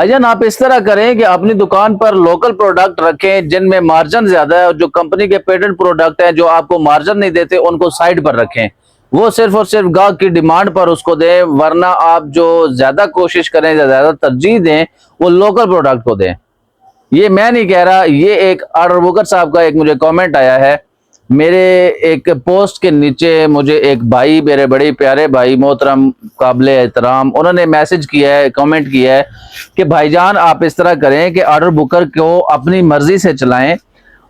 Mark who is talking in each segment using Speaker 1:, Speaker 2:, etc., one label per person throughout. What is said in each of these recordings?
Speaker 1: भाईजान आप इस तरह करें कि अपनी दुकान पर लोकल प्रोडक्ट रखें जिनमें मार्जिन ज्यादा है, और जो कंपनी के पेटेंट प्रोडक्ट हैं जो आपको मार्जिन नहीं देते उनको साइड पर रखें। वो सिर्फ और सिर्फ गाहक की डिमांड पर उसको दें, वरना आप जो ज्यादा कोशिश करें, ज्यादा तरजीह दें, वो लोकल प्रोडक्ट को दें। ये मैं नहीं कह रहा, ये एक ऑर्डर बुकर साहब का एक मुझे कमेंट आया है। मेरे एक पोस्ट के नीचे मुझे एक भाई, मेरे बड़े प्यारे भाई, मोहतरम काबिल एहतराम, उन्होंने मैसेज किया है, कमेंट किया है कि भाईजान आप इस तरह करें कि ऑर्डर बुकर को अपनी मर्जी से चलाएं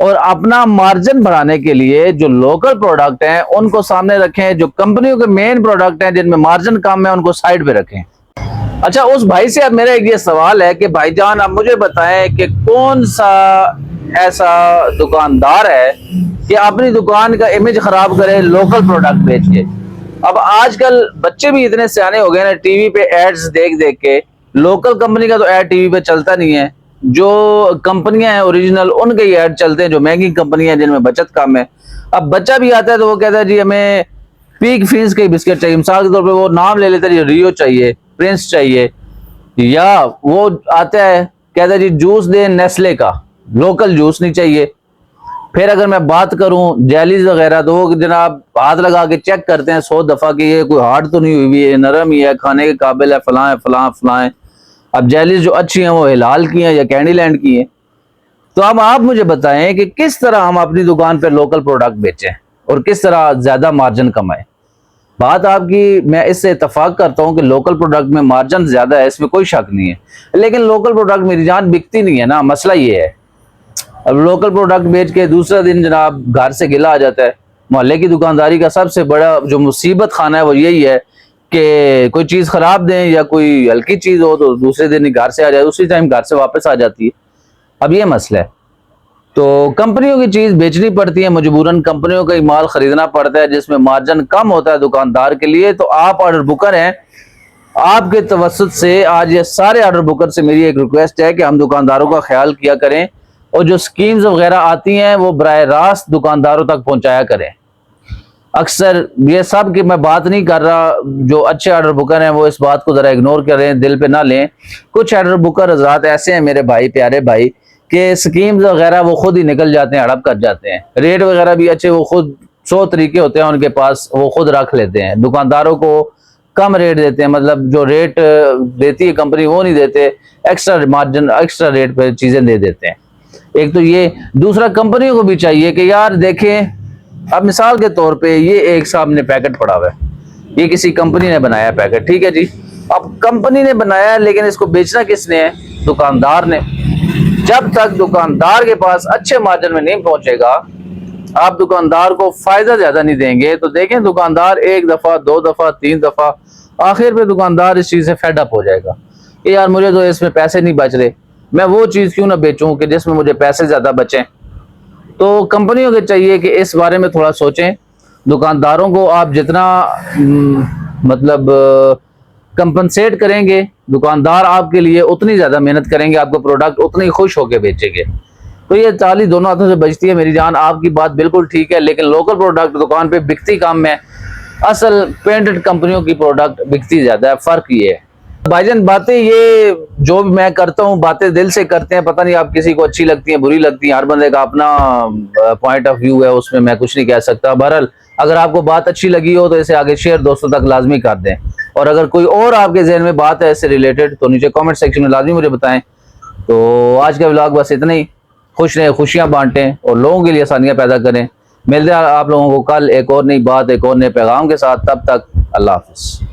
Speaker 1: और अपना मार्जिन बढ़ाने के लिए जो लोकल प्रोडक्ट हैं उनको सामने रखें, जो कंपनियों के मेन प्रोडक्ट हैं जिनमें मार्जिन कम है उनको साइड पे रखें। अच्छा, उस भाई से अब मेरा एक ये सवाल है कि भाईजान आप मुझे बताएं कि कौन सा ऐसा दुकानदार है कि अपनी दुकान का इमेज खराब करे लोकल प्रोडक्ट बेच के। अब आजकल बच्चे भी इतने सियाने हो गए ना, टीवी पे एड्स देख देख के। लोकल कंपनी का तो एड टीवी पे चलता नहीं है, जो कंपनियां हैं ओरिजिनल उनके ही एड चलते हैं, जो महंगी कंपनियां जिनमें बचत कम है। अब बच्चा भी आता है तो वो कहता है जी हमें पीक फीस के बिस्किट चाहिए, मिसाल के तौर पे वो नाम ले लेता है जी रियो चाहिए, प्रिंस चाहिए, या वो आता है कहता है जी जूस दे नेस्ले का, लोकल जूस नहीं चाहिए। फिर अगर मैं बात करूं जेलीज वगैरह, तो वो जनाब हाथ लगा के चेक करते हैं 100 दफा कि ये कोई हार्ड तो नहीं हुई हुई है, नरम ही है, खाने के काबिल है, फलां है फलां फलां है। अब जेलीज जो अच्छी हैं वो हिलाल की हैं या कैंडीलैंड की हैं। तो अब आप मुझे बताएं कि किस तरह हम अपनी दुकान पे लोकल प्रोडक्ट बेचें और किस तरह ज्यादा मार्जिन कमाएं। बात आपकी, मैं इससे इत्तेफाक करता हूं कि लोकल प्रोडक्ट में मार्जिन ज्यादा है, इसमें कोई शक नहीं है, लेकिन लोकल प्रोडक्ट मेरी जान बिकती नहीं है ना, मसला ये है। अब लोकल प्रोडक्ट बेच के दूसरा दिन जनाब घर से गिला आ जाता है। मोहल्ले की दुकानदारी का सबसे बड़ा जो मुसीबत खाना है वो यही है कि कोई चीज खराब दें या कोई हल्की चीज हो तो दूसरे दिन ही घर से आ जाए, उसी टाइम घर से वापस आ जाती है। अब ये मसला है। तो कंपनियों की चीज बेचनी पड़ती है, मजबूरन कंपनियों का ही माल खरीदना पड़ता है जिसमें मार्जिन कम होता है दुकानदार के लिए। तो आप ऑर्डर बुकर हैं, आपके तवस्सुत से आज ये सारे ऑर्डर बुकर से मेरी एक रिक्वेस्ट है कि हम दुकानदारों का ख्याल किया करें और जो स्कीम्स वगैरह आती हैं वो बराह रास्त दुकानदारों तक पहुंचाया करें। अक्सर ये सब की मैं बात नहीं कर रहा, जो अच्छे ऑर्डर बुकर हैं वो इस बात को जरा इग्नोर करें, दिल पे ना लें। कुछ ऑर्डर बुकर हजरात ऐसे हैं मेरे भाई, प्यारे भाई, कि स्कीम्स वगैरह वो खुद ही निकल जाते हैं, हड़प कर जाते हैं। रेट वगैरह भी अच्छे, वो खुद 100 तरीके होते हैं उनके पास, वो खुद रख लेते हैं, दुकानदारों को कम रेट देते हैं, मतलब जो रेट देती है कंपनी वो नहीं देते, एक्स्ट्रा मार्जिन एक्स्ट्रा रेट पे चीजें दे देते हैं। एक तो ये, दूसरा कंपनियों को भी चाहिए कि यार देखें, अब मिसाल के तौर पे ये एक सामने पैकेट पड़ा हुआ है, ये किसी कंपनी ने बनाया पैकेट, ठीक है जी। अब कंपनी ने बनाया लेकिन इसको बेचना किसने है? दुकानदार ने। जब तक दुकानदार के पास अच्छे मार्जिन में नहीं पहुंचेगा, आप दुकानदार को फायदा ज्यादा नहीं देंगे, तो देखें दुकानदार एक दफा, 2 दफा, 3 दफा, आखिर पे दुकानदार इस चीज से फेड अप हो जाएगा कि यार मुझे तो इसमें पैसे नहीं बच रहे, मैं वो चीज क्यों ना बेचूं कि जिसमें मुझे पैसे ज्यादा बचें। तो कंपनियों को चाहिए कि इस बारे में थोड़ा सोचें। दुकानदारों को आप जितना मतलब कंपनसेट करेंगे, दुकानदार आपके लिए उतनी ज्यादा मेहनत करेंगे, आपको प्रोडक्ट उतनी खुश होकर बेचेंगे। तो ये ताली दोनों हाथों से बचती है मेरी जान, आपकी बात बिल्कुल ठीक है, लेकिन लोकल प्रोडक्ट दुकान पे बिकती कम है, असल पेटेंट कंपनियों की प्रोडक्ट बिकती ज्यादा है, फर्क ये है। भाईजान बातें ये जो भी मैं करता हूँ बातें दिल से करते हैं, पता नहीं आप किसी को अच्छी लगती हैं बुरी लगती हैं, हर बंदे का अपना पॉइंट ऑफ व्यू है, उसमें मैं कुछ नहीं कह सकता। बहरहाल अगर आपको बात अच्छी लगी हो तो इसे आगे शेयर दोस्तों तक लाजमी कर दें, और अगर कोई और आपके जहन में बात है इससे रिलेटेड तो नीचे कमेंट सेक्शन में लाजमी मुझे बताएं। तो आज का व्लॉग बस इतना ही। खुश रहें, खुशियां बांटें और लोगों के लिए आसानियां पैदा करें। मिलते हैं आप लोगों को कल एक और नई बात, एक और नए पैगाम के साथ। तब तक अल्लाह हाफिज़।